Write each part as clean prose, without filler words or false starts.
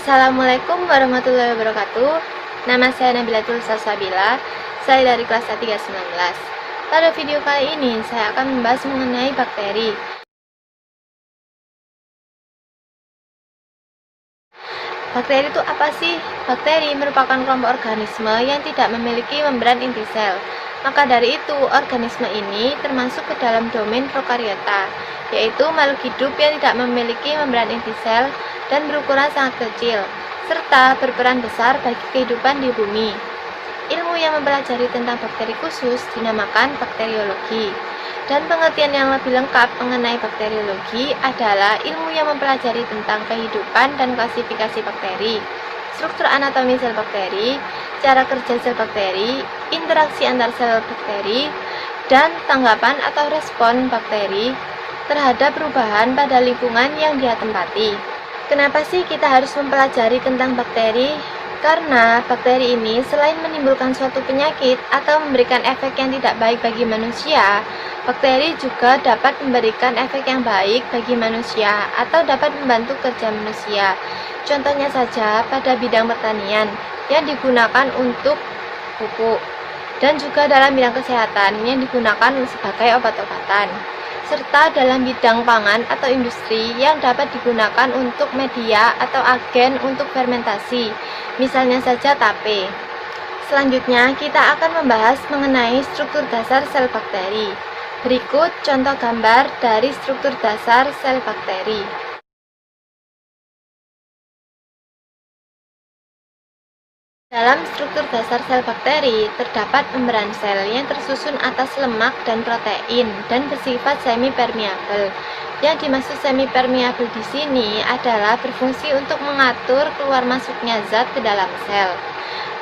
Assalamualaikum warahmatullahi wabarakatuh. Nama saya Nabilatul Salsabila. Saya dari kelas 319. Pada video kali ini saya akan membahas mengenai bakteri. Bakteri itu apa sih? Bakteri merupakan kelompok organisme yang tidak memiliki membran inti sel. Maka dari itu, organisme ini termasuk ke dalam domain prokariota, yaitu makhluk hidup yang tidak memiliki membran inti sel dan berukuran sangat kecil, serta berperan besar bagi kehidupan di bumi. Ilmu yang mempelajari tentang bakteri khusus dinamakan bakteriologi. Dan pengertian yang lebih lengkap mengenai bakteriologi adalah ilmu yang mempelajari tentang kehidupan dan klasifikasi bakteri, struktur anatomi sel bakteri, cara kerja sel bakteri, interaksi antar sel bakteri, dan tanggapan atau respon bakteri terhadap perubahan pada lingkungan yang dia tempati. Kenapa sih kita harus mempelajari tentang bakteri? Karena bakteri ini selain menimbulkan suatu penyakit atau memberikan efek yang tidak baik bagi manusia, bakteri juga dapat memberikan efek yang baik bagi manusia atau dapat membantu kerja manusia. Contohnya saja pada bidang pertanian yang digunakan untuk pupuk, dan juga dalam bidang kesehatan yang digunakan sebagai obat-obatan, serta dalam bidang pangan atau industri yang dapat digunakan untuk media atau agen untuk fermentasi, misalnya saja tape. Selanjutnya, kita akan membahas mengenai struktur dasar sel bakteri. Berikut contoh gambar dari struktur dasar sel bakteri. Dalam struktur dasar sel bakteri, terdapat membran sel yang tersusun atas lemak dan protein dan bersifat semi-permeabel. Yang dimaksud semi-permeabel di sini adalah berfungsi untuk mengatur keluar masuknya zat ke dalam sel.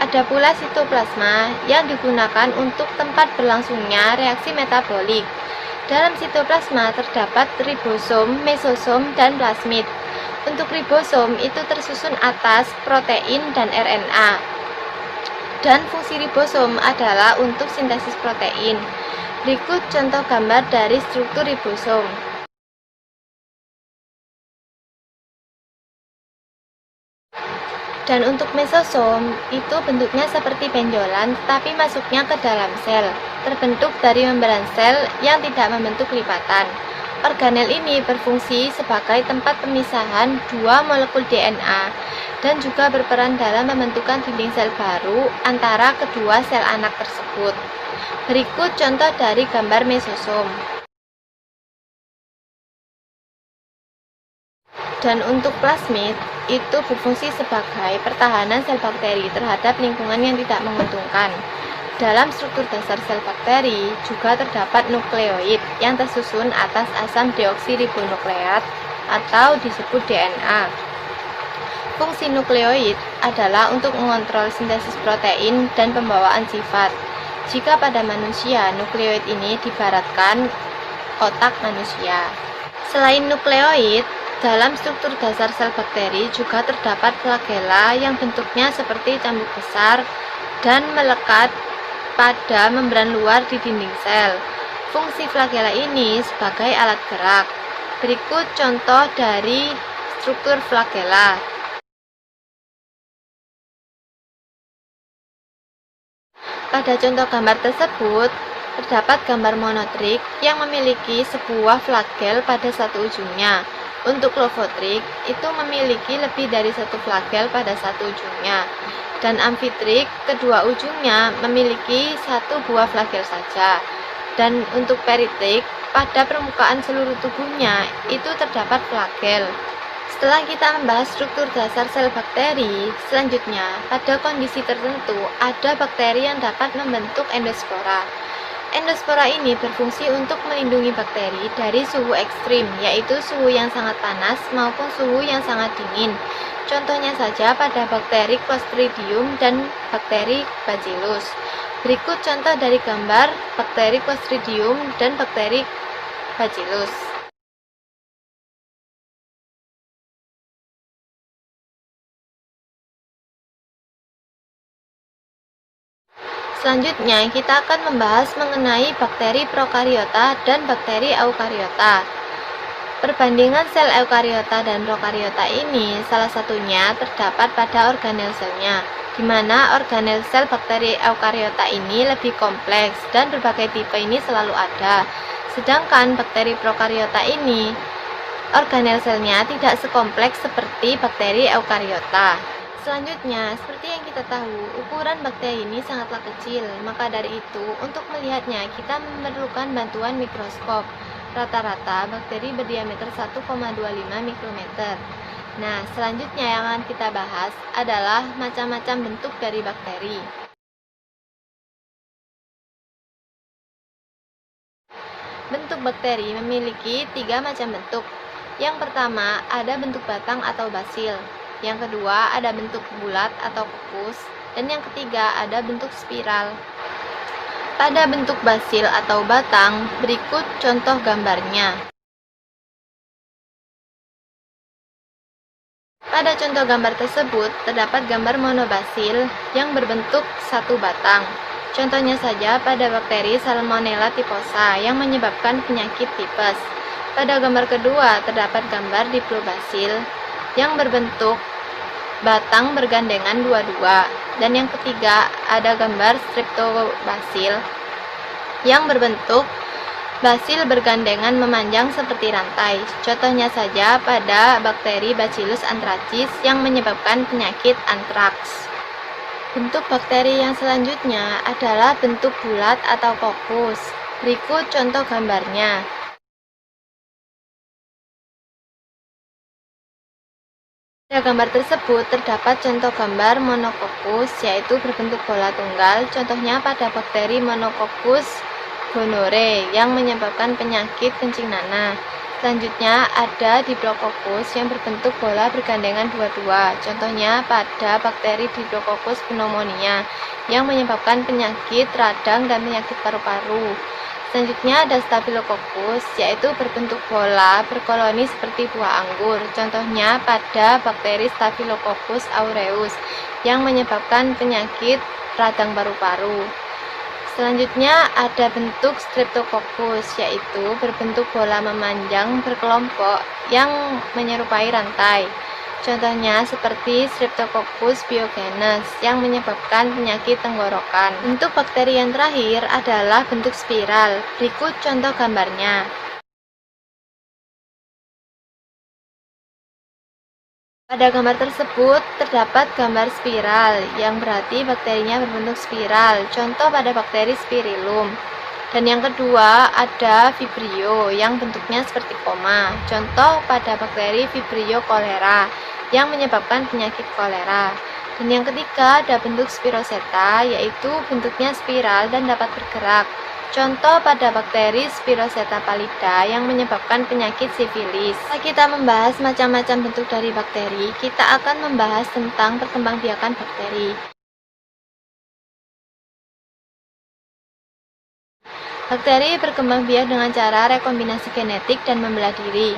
Ada pula sitoplasma yang digunakan untuk tempat berlangsungnya reaksi metabolik. Dalam sitoplasma terdapat ribosom, mesosom, dan plasmid. Untuk ribosom itu tersusun atas protein dan RNA. Dan fungsi ribosom adalah untuk sintesis protein. Berikut contoh gambar dari struktur ribosom. Dan untuk mesosom, itu bentuknya seperti benjolan, tapi masuknya ke dalam sel, terbentuk dari membran sel yang tidak membentuk lipatan. Organel ini berfungsi sebagai tempat pemisahan dua molekul DNA, dan juga berperan dalam pembentukan dinding sel baru antara kedua sel anak tersebut. Berikut contoh dari gambar mesosom. Dan untuk plasmid, itu berfungsi sebagai pertahanan sel bakteri terhadap lingkungan yang tidak menguntungkan. Dalam struktur dasar sel bakteri juga terdapat nukleoid yang tersusun atas asam deoksiribonukleat atau disebut DNA. Fungsi nukleoid adalah untuk mengontrol sintesis protein dan pembawaan sifat. Jika pada manusia, nukleoid ini diibaratkan otak manusia. Selain nukleoid, dalam struktur dasar sel bakteri juga terdapat flagela yang bentuknya seperti cambuk besar dan melekat pada membran luar di dinding sel. Fungsi flagela ini sebagai alat gerak. Berikut contoh dari struktur flagela. Pada contoh gambar tersebut, terdapat gambar monotrik yang memiliki sebuah flagel pada satu ujungnya. Untuk lofotrik, itu memiliki lebih dari satu flagel pada satu ujungnya. Dan amfitrik, kedua ujungnya memiliki satu buah flagel saja. Dan untuk peritrik, pada permukaan seluruh tubuhnya, itu terdapat flagel. Setelah kita membahas struktur dasar sel bakteri, selanjutnya, pada kondisi tertentu, ada bakteri yang dapat membentuk endospora. Endospora ini berfungsi untuk melindungi bakteri dari suhu ekstrim, yaitu suhu yang sangat panas maupun suhu yang sangat dingin. Contohnya saja pada bakteri Clostridium dan bakteri Bacillus. Berikut contoh dari gambar bakteri Clostridium dan bakteri Bacillus. Selanjutnya, kita akan membahas mengenai bakteri prokariota dan bakteri eukariota. Perbandingan sel eukariota dan prokariota ini salah satunya terdapat pada organel selnya, di mana organel sel bakteri eukariota ini lebih kompleks dan berbagai tipe ini selalu ada. Sedangkan bakteri prokariota ini, organel selnya tidak sekompleks seperti bakteri eukariota. Selanjutnya, seperti yang kita tahu, ukuran bakteri ini sangatlah kecil, maka dari itu, untuk melihatnya kita memerlukan bantuan mikroskop. Rata-rata bakteri berdiameter 1,25 mikrometer. Nah, selanjutnya yang akan kita bahas adalah macam-macam bentuk dari bakteri. Bentuk bakteri memiliki 3 macam bentuk. Yang pertama, ada bentuk batang atau basil. Yang kedua, ada bentuk bulat atau kupus. Dan yang ketiga, ada bentuk spiral. Pada bentuk basil atau batang, berikut contoh gambarnya. Pada contoh gambar tersebut, terdapat gambar monobasil yang berbentuk satu batang. Contohnya saja pada bakteri Salmonella typhosa yang menyebabkan penyakit tipes. Pada gambar kedua, terdapat gambar diplobasil yang berbentuk batang bergandengan dua-dua. Dan yang ketiga, ada gambar streptobasil yang berbentuk basil bergandengan memanjang seperti rantai. Contohnya saja pada bakteri Bacillus anthracis yang menyebabkan penyakit antraks. Bentuk bakteri yang selanjutnya adalah bentuk bulat atau kokus. Berikut contoh gambarnya. Pada gambar tersebut terdapat contoh gambar monokokus, yaitu berbentuk bola tunggal. Contohnya pada bakteri Monococcus gonorrhoeae yang menyebabkan penyakit kencing nanah. Selanjutnya ada Diplococcus yang berbentuk bola bergandengan dua-dua. Contohnya pada bakteri Diplococcus pneumonia yang menyebabkan penyakit radang dan penyakit paru-paru. Selanjutnya ada Staphylococcus, yaitu berbentuk bola berkoloni seperti buah anggur. Contohnya pada bakteri Staphylococcus aureus yang menyebabkan penyakit radang paru-paru. Selanjutnya ada bentuk Streptococcus, yaitu berbentuk bola memanjang berkelompok yang menyerupai rantai. Contohnya seperti Streptococcus pyogenes yang menyebabkan penyakit tenggorokan. Bentuk bakteri yang terakhir adalah bentuk spiral. Berikut contoh gambarnya. Pada gambar tersebut terdapat gambar spiral yang berarti bakterinya berbentuk spiral. Contoh pada bakteri Spirillum. Dan yang kedua ada Vibrio yang bentuknya seperti koma. Contoh pada bakteri Vibrio cholera yang menyebabkan penyakit kolera. Dan yang ketiga ada bentuk Spiroseta, yaitu bentuknya spiral dan dapat bergerak. Contoh pada bakteri Spiroseta pallida yang menyebabkan penyakit sifilis. Setelah kita membahas macam-macam bentuk dari bakteri, kita akan membahas tentang perkembangbiakan bakteri. Bakteri berkembang biak dengan cara rekombinasi genetik dan membelah diri.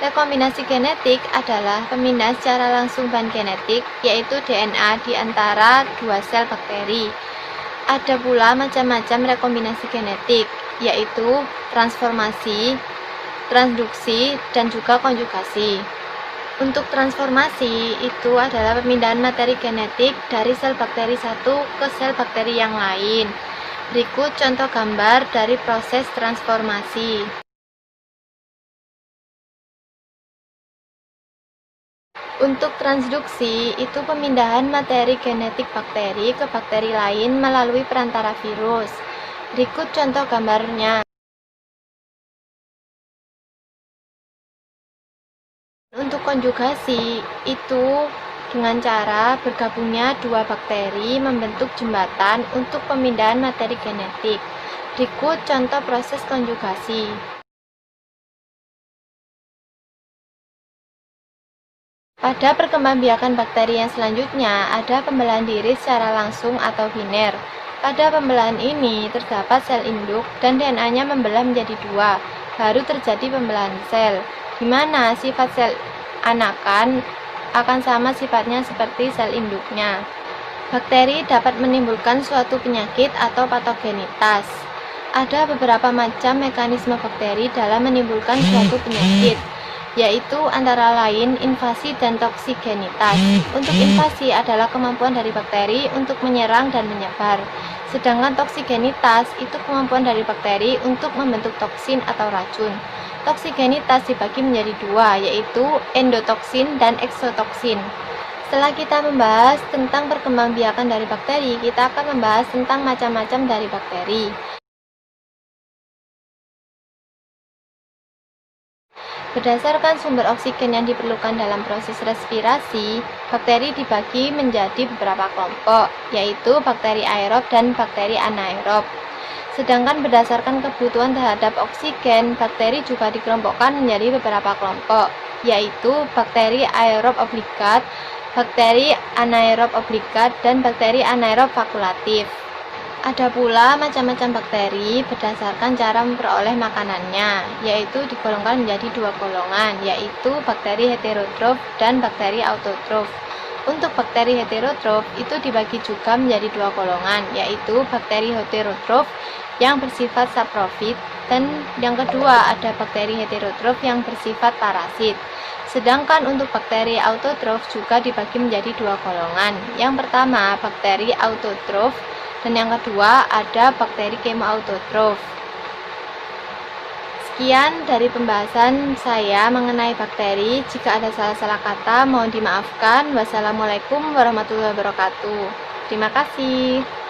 Rekombinasi genetik adalah pemindahan secara langsung bahan genetik, yaitu DNA di antara dua sel bakteri. Ada pula macam-macam rekombinasi genetik, yaitu transformasi, transduksi, dan juga konjugasi. Untuk transformasi itu adalah pemindahan materi genetik dari sel bakteri satu ke sel bakteri yang lain. Berikut contoh gambar dari proses transformasi. Untuk transduksi, itu pemindahan materi genetik bakteri ke bakteri lain melalui perantara virus. Berikut contoh gambarnya. Untuk konjugasi, itu dengan cara bergabungnya dua bakteri membentuk jembatan untuk pemindahan materi genetik. Berikut contoh proses konjugasi. Pada perkembangbiakan bakteri yang selanjutnya, ada pembelahan diri secara langsung atau biner. Pada pembelahan ini, terdapat sel induk dan DNA-nya membelah menjadi dua, baru terjadi pembelahan sel, di mana sifat sel anakan akan sama sifatnya seperti sel induknya. Bakteri dapat menimbulkan suatu penyakit atau patogenitas. Ada beberapa macam mekanisme bakteri dalam menimbulkan suatu penyakit. yaitu antara lain invasi dan toksigenitas. Untuk invasi adalah kemampuan dari bakteri untuk menyerang dan menyebar, sedangkan toksigenitas itu kemampuan dari bakteri untuk membentuk toksin atau racun. Toksigenitas dibagi menjadi dua, yaitu endotoksin dan eksotoksin. Setelah kita membahas tentang perkembangbiakan dari bakteri, kita akan membahas tentang macam-macam dari bakteri. Berdasarkan sumber oksigen yang diperlukan dalam proses respirasi, bakteri dibagi menjadi beberapa kelompok, yaitu bakteri aerob dan bakteri anaerob. Sedangkan berdasarkan kebutuhan terhadap oksigen, bakteri juga dikelompokkan menjadi beberapa kelompok, yaitu bakteri aerob obligat, bakteri anaerob obligat, dan bakteri anaerob fakultatif. Ada pula macam-macam bakteri berdasarkan cara memperoleh makanannya, yaitu digolongkan menjadi dua golongan, yaitu bakteri heterotrof dan bakteri autotrof. Untuk bakteri heterotrof itu dibagi juga menjadi dua golongan, yaitu bakteri heterotrof yang bersifat saprofit, dan yang kedua ada bakteri heterotrof yang bersifat parasit. Sedangkan untuk bakteri autotrof juga dibagi menjadi dua golongan. Yang pertama bakteri autotrof, dan yang kedua ada bakteri kemoautotrof. Sekian dari pembahasan saya mengenai bakteri. Jika ada salah-salah kata mohon dimaafkan. Wassalamualaikum warahmatullahi wabarakatuh. Terima kasih.